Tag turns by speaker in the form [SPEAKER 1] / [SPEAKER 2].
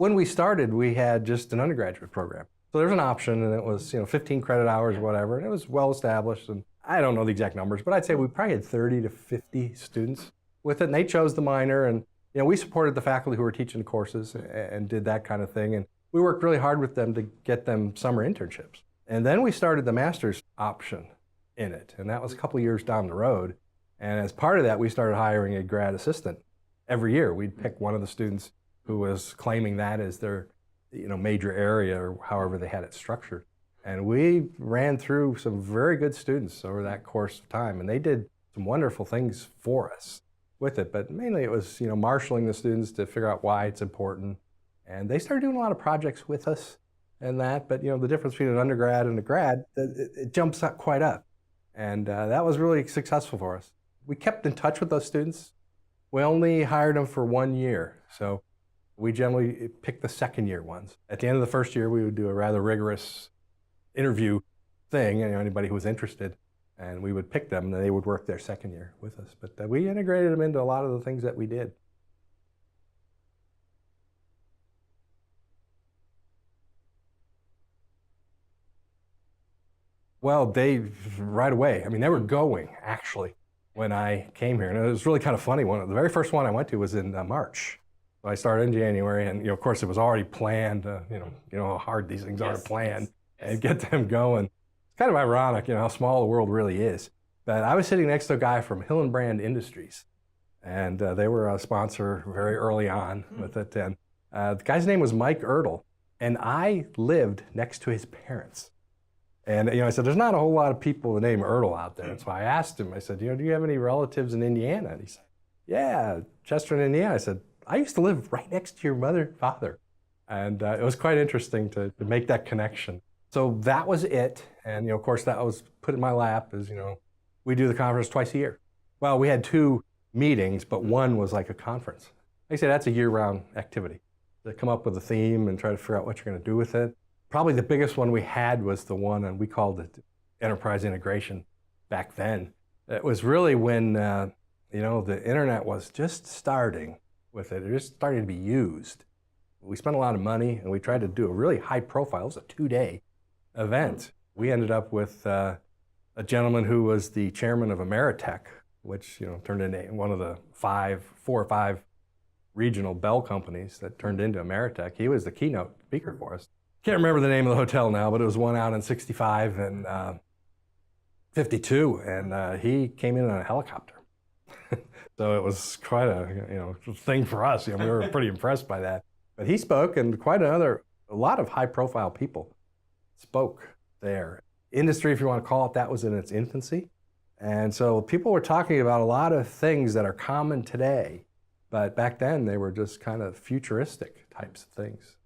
[SPEAKER 1] When we started, we had just an undergraduate program. So there's an option, and it was 15 credit hours or whatever, and it was well established. And I don't know the exact numbers, but I'd say we probably had 30 to 50 students with it, and they chose the minor. And we supported the faculty who were teaching the courses and did that kind of thing. And we worked really hard with them to get them summer internships. And then we started the master's option in it, and that was a couple of years down the road. And as part of that, we started hiring a grad assistant. Every year, we'd pick one of the students who was claiming that as their major area, or however they had it structured. And we ran through some very good students over that course of time, and they did some wonderful things for us with it. But mainly it was marshaling the students to figure out why it's important. And they started doing a lot of projects with us and that. But the difference between an undergrad and a grad, it jumps up quite up. And that was really successful for us. We kept in touch with those students. We only hired them for 1 year. So we generally picked the second year ones. At the end of the first year, we would do a rather rigorous interview thing, anybody who was interested, and we would pick them, and they would work their second year with us. But we integrated them into a lot of the things that we did. Well, right away, they were going, actually, when I came here. And it was really kind of funny. The very first one I went to was in March. So I started in January, and of course it was already planned. You know how hard these things are to plan and get them going. It's kind of ironic, how small the world really is. But I was sitting next to a guy from Hillenbrand Industries, and they were a sponsor very early on with it. And the guy's name was Mike Ertl, and I lived next to his parents. And I said, there's not a whole lot of people the name Ertl out there. So I asked him, I said, do you have any relatives in Indiana? And he said, yeah, Chester in Indiana. I said, I used to live right next to your father. And it was quite interesting to make that connection. So that was it. And of course, that was put in my lap as, we do the conference twice a year. Well, we had 2 meetings, but one was like a conference. Like I said, that's a year-round activity. To come up with a theme and try to figure out what you're going to do with it. Probably the biggest one we had was the one, and we called it enterprise integration back then. It was really when, the internet was just starting with it. It was just starting to be used. We spent a lot of money, and we tried to do a really high profile. It was a 2-day event. We ended up with a gentleman who was the chairman of Ameritech, which turned into one of the 4 or 5 regional bell companies that turned into Ameritech. He was the keynote speaker for us. Can't remember the name of the hotel now, but it was one out in 65 and 52, and he came in on a helicopter. So it was quite a thing for us. We were pretty impressed by that. But he spoke, and a lot of high-profile people spoke there. Industry, if you want to call it that, was in its infancy. And so people were talking about a lot of things that are common today, but back then they were just kind of futuristic types of things.